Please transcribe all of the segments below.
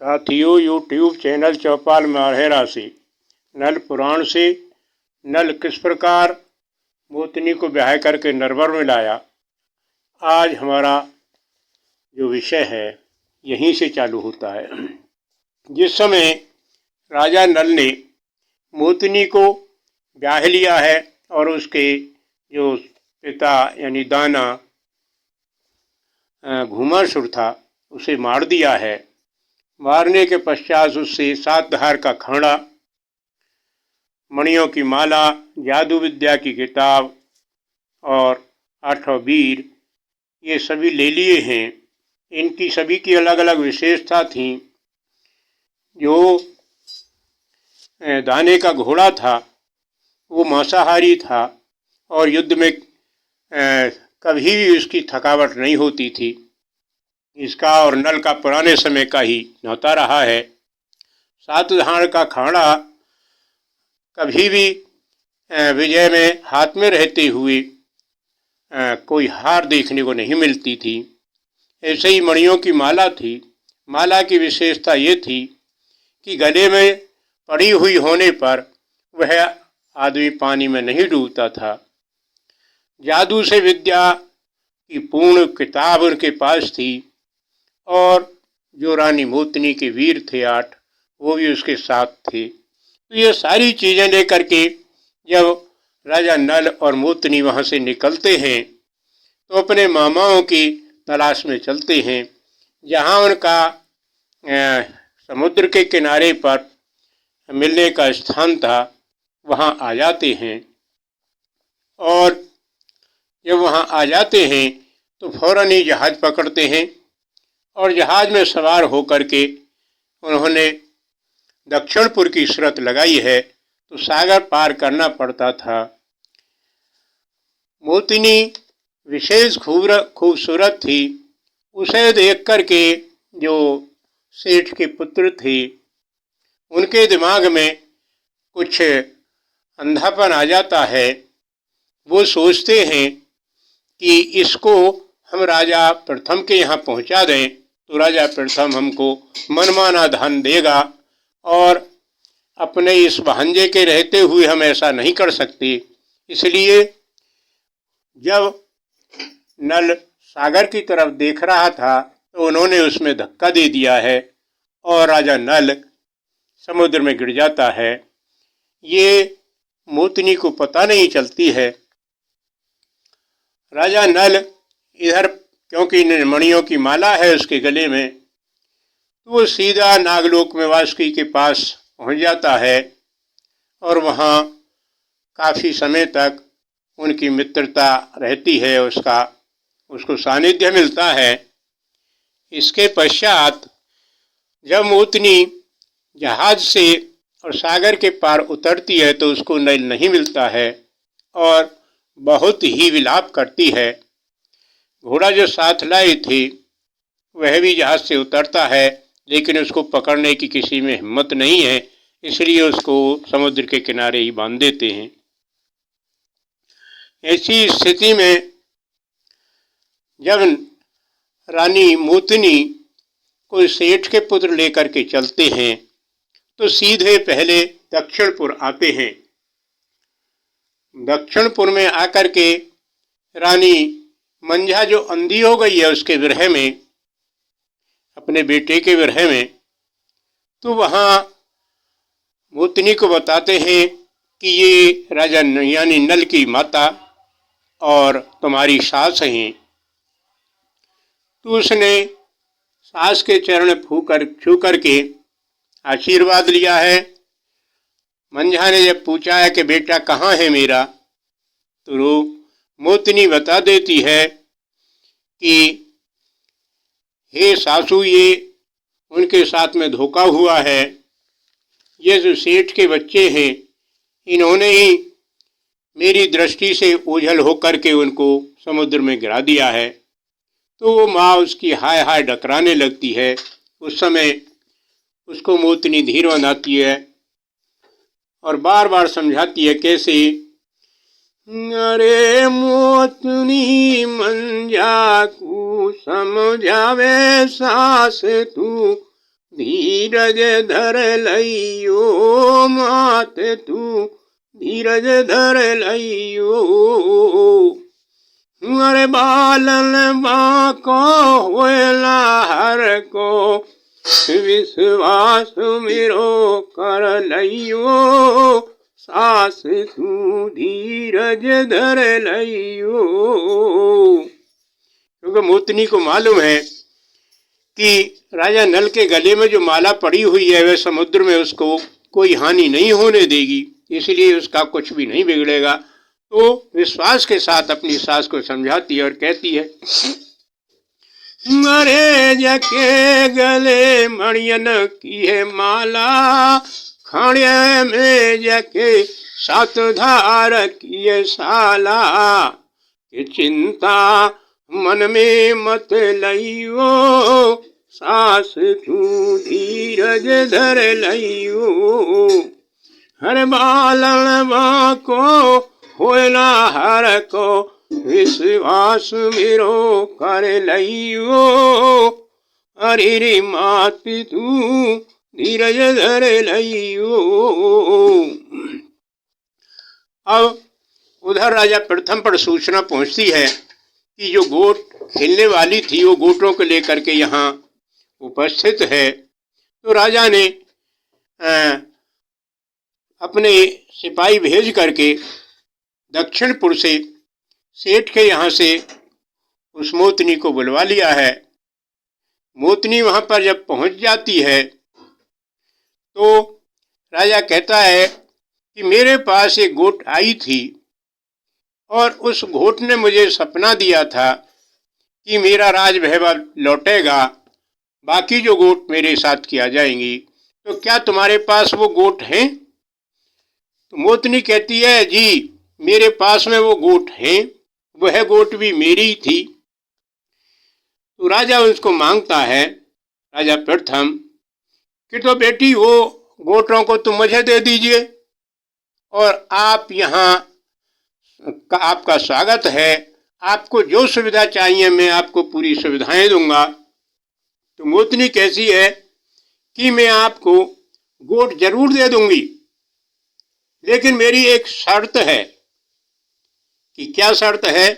साथियों, YouTube channel चौपाल माहेरा से नल पुराण से नल किस प्रकार मोतनी को ब्याह करके नरवर में लाया, आज हमारा जो विषय है यहीं से चालू होता है। जिस समय राजा नल ने मोतनी को ब्याह लिया है और उसके जो पिता यानी दाना घूमासुर था उसे मार दिया है। मारने के पश्चात उससे 7 धार का खाड़ा, मणियों की माला, जादू विद्या की किताब और 8 वीर ये सभी ले लिए हैं। इनकी सभी की अलग अलग विशेषता थी। जो दाने का घोड़ा था वो मांसाहारी था और युद्ध में कभी भी उसकी थकावट नहीं होती थी। इसका और नल का पुराने समय का ही न्योता रहा है। 7 धार का खाड़ा कभी भी विजय में हाथ में रहते हुए कोई हार देखने को नहीं मिलती थी। ऐसे ही मणियों की माला थी। माला की विशेषता ये थी कि गले में पड़ी हुई होने पर वह आदमी पानी में नहीं डूबता था। जादू से विद्या की पूर्ण किताब उनके पास थी और जो रानी मोतनी के वीर थे 8 वो भी उसके साथ थे। तो ये सारी चीज़ें लेकर के जब राजा नल और मोतनी वहाँ से निकलते हैं तो अपने मामाओं की तलाश में चलते हैं। जहाँ उनका समुद्र के किनारे पर मिलने का स्थान था वहाँ आ जाते हैं और जब वहाँ आ जाते हैं तो फौरन ही जहाज़ पकड़ते हैं और जहाज़ में सवार होकर के उन्होंने दक्षिणपुर की शर्त लगाई है तो सागर पार करना पड़ता था। मोतनी विशेष खूबसूरत थी। उसे देख करके जो सेठ के पुत्र थे उनके दिमाग में कुछ अंधापन आ जाता है। वो सोचते हैं कि इसको हम राजा प्रथम के यहाँ पहुँचा दें तो राजा प्रथम हमको मनमाना धन देगा और अपने इस भांजे के रहते हुए हम ऐसा नहीं कर सकते। इसलिए जब नल सागर की तरफ देख रहा था तो उन्होंने उसमें धक्का दे दिया है और राजा नल समुद्र में गिर जाता है। ये मोतनी को पता नहीं चलती है। राजा नल इधर क्योंकि मणियों की माला है उसके गले में तो वो सीधा नागलोक में वासुकी के पास पहुंच जाता है और वहाँ काफ़ी समय तक उनकी मित्रता रहती है। उसको सानिध्य मिलता है। इसके पश्चात जब मोतनी जहाज से और सागर के पार उतरती है तो उसको नल नहीं मिलता है और बहुत ही विलाप करती है। घोड़ा जो साथ लाई थी वह भी जहाज से उतरता है लेकिन उसको पकड़ने की किसी में हिम्मत नहीं है, इसलिए उसको समुद्र के किनारे ही बांध देते हैं। ऐसी स्थिति में जब रानी मोतनी कोई सेठ के पुत्र लेकर के चलते हैं तो सीधे पहले दक्षिणपुर आते हैं। दक्षिणपुर में आकर के रानी मंझा जो अंधी हो गई है उसके विरह में, अपने बेटे के विरह में, तो वहाँ मोतनी को बताते हैं कि ये राजा यानी नल की माता और तुम्हारी सास हैं। तो उसने सास के चरण छू करके आशीर्वाद लिया है। मंझा ने जब पूछा है कि बेटा कहाँ है मेरा, तो मोतनी बता देती है कि हे सासू, ये उनके साथ में धोखा हुआ है। ये जो सेठ के बच्चे हैं इन्होंने ही मेरी दृष्टि से ओझल होकर के उनको समुद्र में गिरा दिया है। तो वो माँ उसकी हाय हाय डकराने लगती है। उस समय उसको मोतनी धीर बनाती है और बार बार समझाती है। कैसे? अरे मोतनी मंझा को समझावे सास तू धीरज धर लइयो मात तू धीरज धर लइयो। अरे बालन बाको होएला हर को विश्वास मेरो कर लइयो सास तू धीरज धर लइयो। क्योंकि मोतनी को मालूम है कि राजा नल के गले में जो माला पड़ी हुई है वह समुद्र में उसको कोई हानि नहीं होने देगी, इसलिए उसका कुछ भी नहीं बिगड़ेगा। तो विश्वास के साथ अपनी सास को समझाती है और कहती है, मरे जके गले मणियन की है माला खाने में जके सात धार की है साला कि चिंता मन में मत लइयो सास तू धीरज धर लइयो। हर बालन बाको होएला हर को विश्वास मेरो कर लइयो। अरे रे मात तू धीरज धर लइयो। अब उधर राजा प्रथम पर सूचना पहुंचती है कि जो गोट खेलने वाली थी वो गोटों को लेकर के यहाँ उपस्थित है। तो राजा ने अपने सिपाही भेज करके दक्षिणपुर से सेठ के यहाँ से उस मोतनी को बुलवा लिया है। मोतनी वहाँ पर जब पहुँच जाती है तो राजा कहता है कि मेरे पास एक गोट आई थी और उस गोट ने मुझे सपना दिया था कि मेरा राज वैभव लौटेगा, बाकी जो गोट मेरे साथ किया जाएंगी। तो क्या तुम्हारे पास वो गोट हैं? तो मोतनी कहती है, जी मेरे पास में वो गोट हैं, वह गोट भी मेरी थी। तो राजा उसको मांगता है, राजा प्रथम, कि तो बेटी वो गोटों को तुम मुझे दे दीजिए और आप यहाँ आपका स्वागत है, आपको जो सुविधा चाहिए मैं आपको पूरी सुविधाएं दूंगा। तो मोतनी कैसी है कि मैं आपको गोट जरूर दे दूंगी, लेकिन मेरी एक शर्त है। कि क्या शर्त है?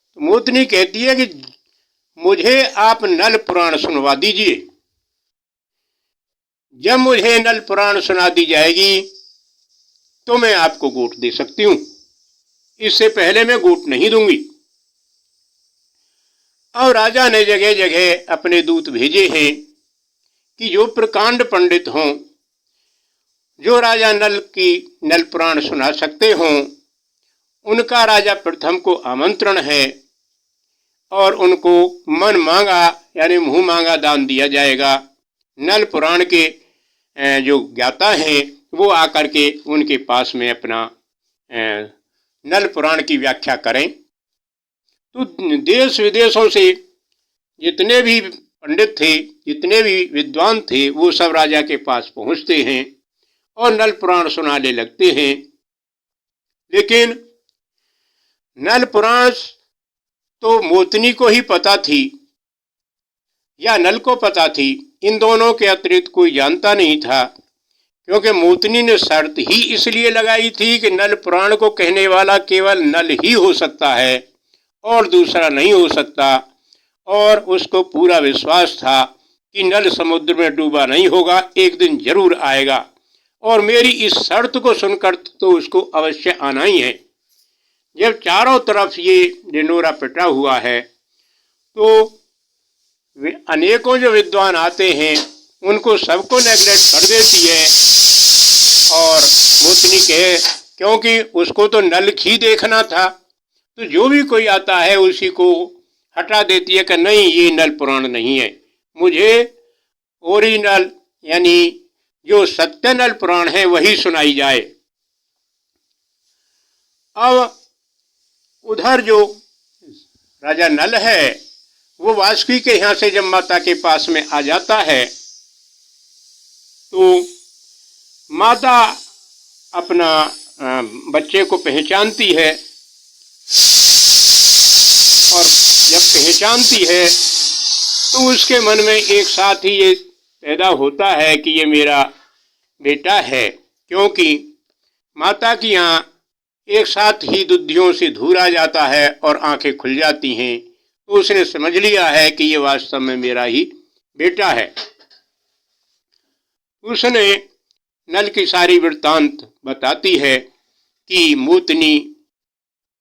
तो मोतनी कहती है कि मुझे आप नल पुराण सुनवा दीजिए। जब मुझे नल पुराण सुना दी जाएगी तो मैं आपको गोट दे सकती हूं, इससे पहले मैं गोट नहीं दूंगी। और राजा ने जगह जगह अपने दूत भेजे हैं कि जो प्रकांड पंडित हों, जो राजा नल की नल पुराण सुना सकते हों, उनका राजा प्रथम को आमंत्रण है और उनको मन मांगा यानी मुंह मांगा दान दिया जाएगा। नल पुराण के जो ज्ञाता हैं वो आकर के उनके पास में अपना नल पुराण की व्याख्या करें। तो देश विदेशों से जितने भी पंडित थे, जितने भी विद्वान थे, वो सब राजा के पास पहुंचते हैं और नल पुराण सुनाने लगते हैं। लेकिन नल पुराण तो मोतनी को ही पता थी या नल को पता थी, इन दोनों के अतिरिक्त कोई जानता नहीं था, क्योंकि मोतनी ने शर्त ही इसलिए लगाई थी कि नल पुराण को कहने वाला केवल नल ही हो सकता है और दूसरा नहीं हो सकता। और उसको पूरा विश्वास था कि नल समुद्र में डूबा नहीं होगा, एक दिन जरूर आएगा और मेरी इस शर्त को सुनकर तो उसको अवश्य आना ही है। जब चारों तरफ ये ढिंढोरा पिटा हुआ है तो अनेकों जो विद्वान आते हैं उनको सबको नेगलेक्ट कर देती है और मोतनी कहे, क्योंकि उसको तो नल ही देखना था, तो जो भी कोई आता है उसी को हटा देती है कि नहीं, ये नल पुराण नहीं है, मुझे ओरिजिनल यानी जो सत्य नल पुराण है वही सुनाई जाए। अब उधर जो राजा नल है वो वासुकी के यहाँ से जब माता के पास में आ जाता है तो माता अपना बच्चे को पहचानती है और जब पहचानती है तो उसके मन में एक साथ ही ये पैदा होता है कि ये मेरा बेटा है, क्योंकि माता की यहाँ एक साथ ही दुधियों से धूर आ जाता है और आंखें खुल जाती हैं। तो उसने समझ लिया है कि ये वास्तव में मेरा ही बेटा है। उसने नल की सारी वृत्तांत बताती है कि मूतनी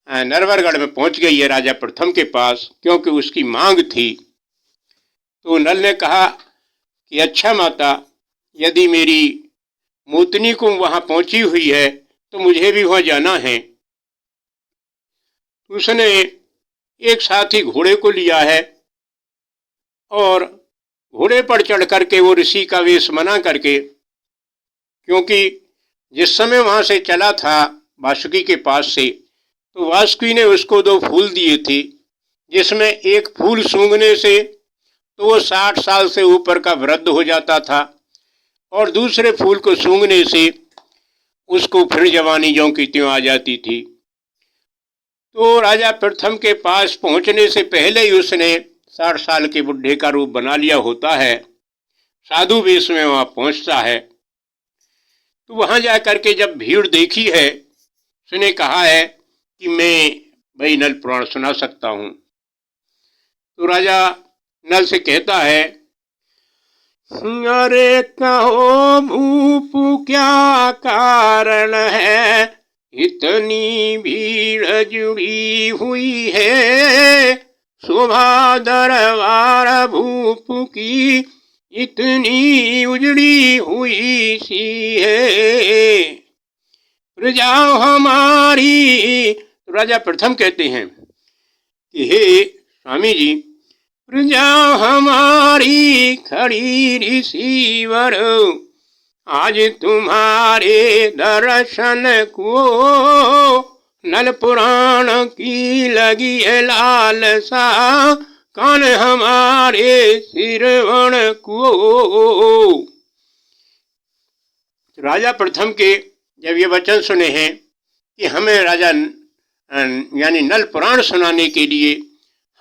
नरवरगढ़ में पहुंच गई है राजा प्रथम के पास, क्योंकि उसकी मांग थी। तो नल ने कहा कि अच्छा माता, यदि मेरी मूतनी को वहां पहुंची हुई है तो मुझे भी वहां जाना है। उसने एक साथी घोड़े को लिया है और घोड़े पर चढ़ करके वो ऋषि का वेश बना करके, क्योंकि जिस समय वहां से चला था वासुकी के पास से, तो वासुकी ने उसको 2 फूल दिए थे, जिसमें एक फूल सूंघने से तो वो 60 साल से ऊपर का वृद्ध हो जाता था और दूसरे फूल को सूंघने से उसको फिर जवानी ज्यों की त्यों आ जाती थी। तो राजा प्रथम के पास पहुंचने से पहले ही उसने 60 साल के बुढ़े का रूप बना लिया होता है, साधु वेश में वहां पहुंचता है। तो वहां जाकर के जब भीड़ देखी है, उसने कहा है कि मैं भाई नल पुराण सुना सकता हूं। तो राजा नल से कहता है, अरे कहो भूप क्या कारण है, इतनी भीड़ जुड़ी हुई है, शोभा दरबार भूप की इतनी उजड़ी हुई सी है, प्रजा हमारी। तो राजा प्रथम कहते हैं कि हे स्वामी जी, प्रजा हमारी खड़ी ऋषिवर, आज तुम्हारे दर्शन को नल पुराण की लगी है लालसा, कान हमारे श्रवण को। राजा प्रथम के जब ये वचन सुने हैं कि हमें राजा यानी नल पुराण सुनाने के लिए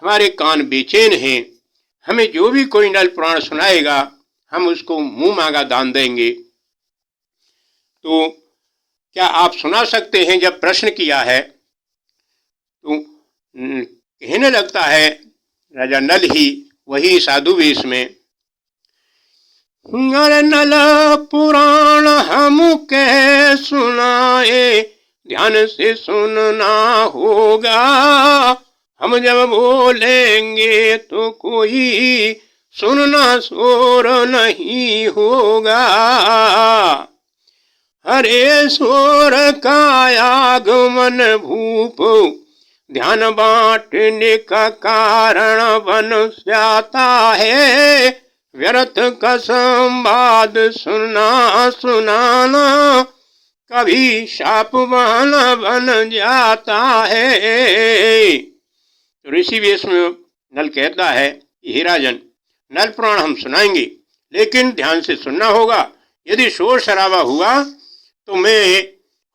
हमारे कान बेचैन हैं, हमें जो भी कोई नल पुराण सुनाएगा हम उसको मुंह मांगा दान देंगे, तो क्या आप सुना सकते हैं? जब प्रश्न किया है तो कहने लगता है राजा नल ही वही साधु वेश में, अरे नल पुराण हम कह सुनाए, ध्यान से सुनना होगा, हम जब बोलेंगे तो कोई सुनना शोर नहीं होगा, हरे शोर का आगमन भूप ध्यान बांटने का कारण बन जाता है, व्यर्थ का संवाद सुना सुनाना कभी शाप बहाना बन जाता है। तो ऋषि वेश में नल कहता है, हे राजन, नल पुराण हम सुनाएंगे, लेकिन ध्यान से सुनना होगा। यदि शोर शराबा हुआ तो मैं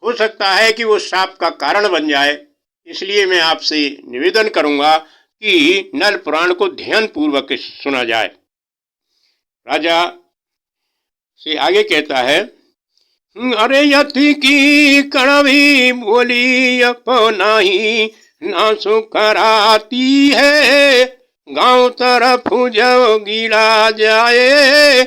हो सकता है कि वो शाप का कारण बन जाए, इसलिए मैं आपसे निवेदन करूंगा कि नल पुराण को ध्यान पूर्वक सुना जाए। राजा से आगे कहता है, अरे यति की कड़वी बोली अपना ही ना सुखराती है, गांव तरफ जब गिरा जाए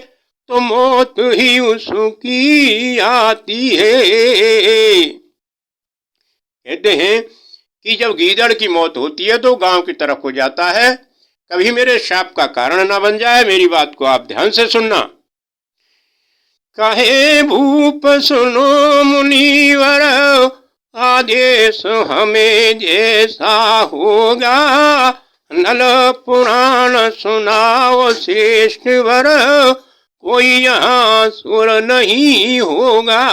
तो मौत ही उसकी आती है। कहते हैं कि जब गीदड़ की मौत होती है तो गांव की तरफ हो जाता है, कभी मेरे शाप का कारण ना बन जाए। मेरी बात को आप ध्यान से सुनना। कहे भूप सुनो मुनिवर, आदेश हमें जैसा होगा, नल पुराण सुनाओ श्रेष्ठ वर, कोई यहाँ सुर नहीं होगा।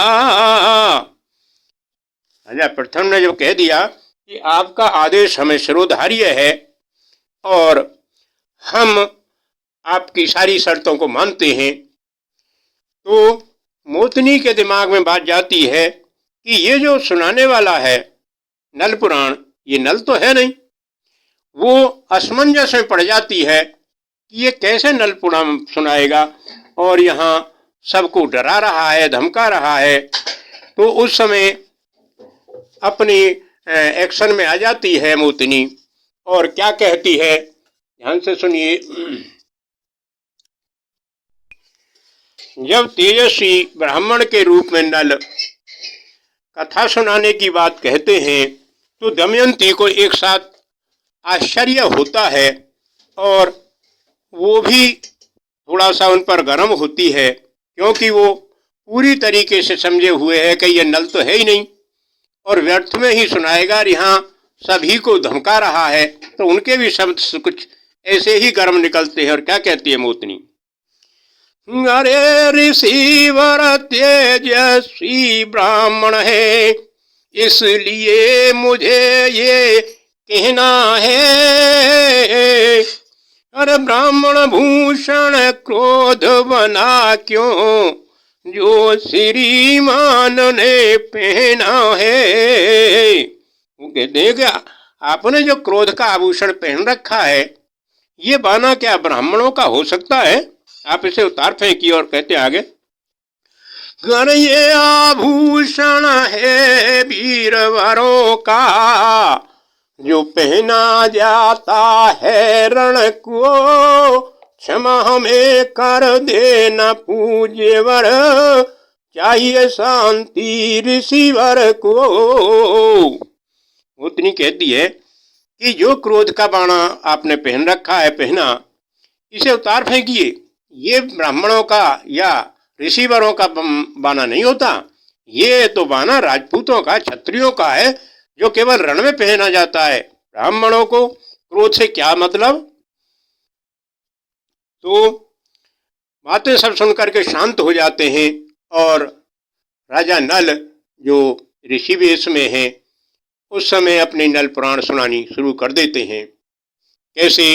राजा प्रथम ने जब कह दिया कि आपका आदेश हमें शिरोधार्य है और हम आपकी सारी शर्तों को मानते हैं, तो मोतनी के दिमाग में बात जाती है कि ये जो सुनाने वाला है नल पुराण, ये नल तो है नहीं। वो असमंजस में पड़ जाती है कि ये कैसे नल पुराण सुनाएगा और यहाँ सबको डरा रहा है, धमका रहा है। तो उस समय अपनी एक्शन में आ जाती है मोतनी और क्या कहती है, ध्यान से सुनिए। जब तेजस्वी ब्राह्मण के रूप में नल कथा सुनाने की बात कहते हैं तो दमयंती को एक साथ आश्चर्य होता है और वो भी थोड़ा सा उन पर गर्म होती है, क्योंकि वो पूरी तरीके से समझे हुए है कि ये नल तो है ही नहीं और व्यर्थ में ही सुनाएगा, यहाँ सभी को धमका रहा है। तो उनके भी शब्द कुछ ऐसे ही गर्म निकलते हैं। और क्या कहती है मोतनी, अरे ऋषिवर तेजस्वी ब्राह्मण है, इसलिए मुझे ये कहना है, अरे ब्राह्मण भूषण क्रोध बना क्यों, जो श्रीमान ने पहना है। वो कहते हैं कि आपने जो क्रोध का आभूषण पहन रखा है, ये बाना क्या ब्राह्मणों का हो सकता है? आप इसे उतार फेंकिए। और कहते आगे, कर ये आभूषण है वीरवरों का, जो पहना जाता है रण को, क्षमा हमें कर देना पूज्यवर, चाहिए शांति ऋषिवर को। उतनी कहती है कि जो क्रोध का बाणा आपने पहन रखा है, पहना, इसे उतार फेंकिए। ये ब्राह्मणों का या ऋषिवरों का बाना नहीं होता, ये तो बाना राजपूतों का, क्षत्रियों का है, जो केवल रण में पहना जाता है। ब्राह्मणों को क्रोध से क्या मतलब? तो बातें सब सुनकर के शांत हो जाते हैं और राजा नल जो ऋषि वेश में है उस समय अपने नल पुराण सुनानी शुरू कर देते हैं। कैसे,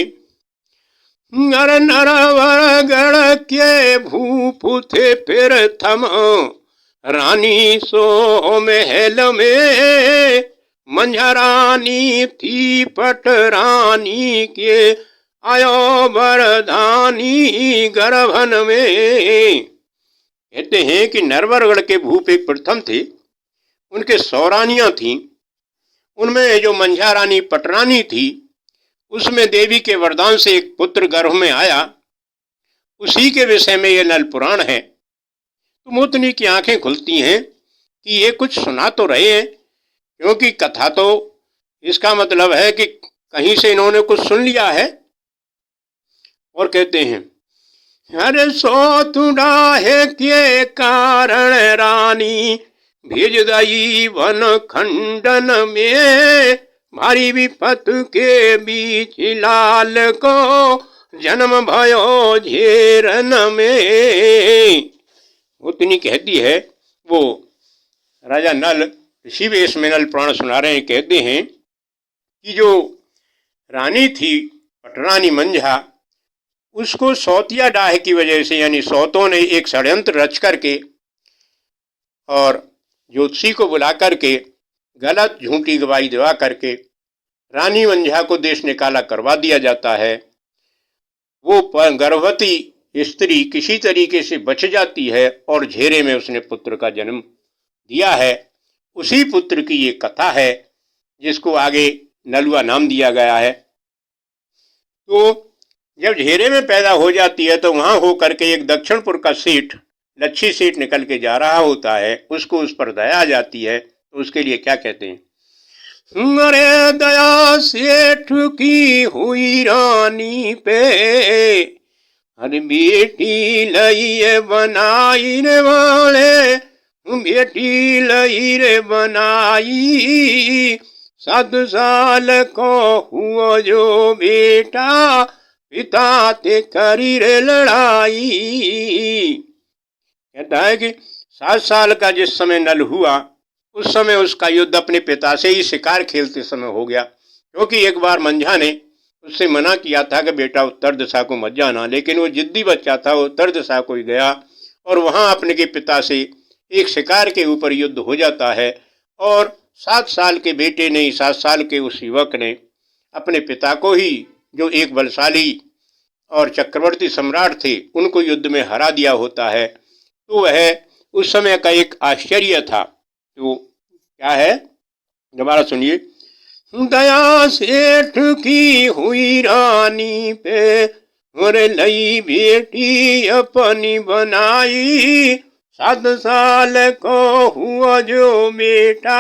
नर नरवर गण के भूप थे फिर थम, रानी सो महल में, मंझरानी थी पट रानी के, आयो वरदानी गर्भन में। कहते हैं कि नरवरगढ़ के भूप एक प्रथम थे, उनके 100 रानियां थीं। उनमें जो मंझारानी पटरानी थी, उसमें देवी के वरदान से एक पुत्र गर्भ में आया। उसी के विषय में यह नल पुराण है। तो मोतनी की आंखें खुलती हैं कि ये कुछ सुना तो रहे हैं, क्योंकि कथा तो इसका मतलब है कि कहीं से इन्होंने कुछ सुन लिया है। और कहते हैं, अरे सो तुडाहे के कारण रानी, भेज दई वन खंडन में, भारी विपत के बीच लाल को, जन्म भयो झेरन में। उतनी कहती है, वो राजा नल ऋषि वेश में नल पुराण सुना रहे हैं। कहते हैं कि जो रानी थी पटरानी मंझा, उसको सौतिया डाह की वजह से, यानी सौतों ने एक षड्यंत्र रच करके और ज्योतिषी को बुला करके गलत झूठी गवाही दिवा करके रानी मंझा को देश निकाला करवा दिया जाता है। वो गर्भवती स्त्री किसी तरीके से बच जाती है और झेरे में उसने पुत्र का जन्म दिया है। उसी पुत्र की ये कथा है जिसको आगे नलुआ नाम दिया गया है। तो जब झेरे में पैदा हो जाती है तो वहां होकर के एक दक्षिणपुर का सेठ, लच्छी सेठ निकल के जा रहा होता है, उसको उस पर दया आ जाती है। तो उसके लिए क्या कहते हैं, अरे दया सेठ की हुई रानी पे, अरे बेटी लई बनाई रे वाले, बेटी लई रे बनाई, 7 साल को हुआ जो बेटा, पिता ते करी रे लड़ाई। कहता है कि 7 साल का जिस समय नल हुआ, उस समय उसका युद्ध अपने पिता से ही शिकार खेलते समय हो गया, क्योंकि एक बार मंझा ने उससे मना किया था कि बेटा उत्तर दिशा को मत जाना, लेकिन वो जिद्दी बच्चा था, वो उत्तर दिशा को ही गया और वहां अपने के पिता से एक शिकार के ऊपर युद्ध हो जाता है। और 7 साल के बेटे ने, 7 साल के उस युवक ने अपने पिता को ही, जो एक बलशाली और चक्रवर्ती सम्राट थे उनको युद्ध में हरा दिया होता है, तो वह उस समय का एक आश्चर्य था। तो क्या है, दोबारा सुनिए। दया सेठ की हुई रानी पे और नई बेटी अपनी बनाई, 7 साल को हुआ जो बेटा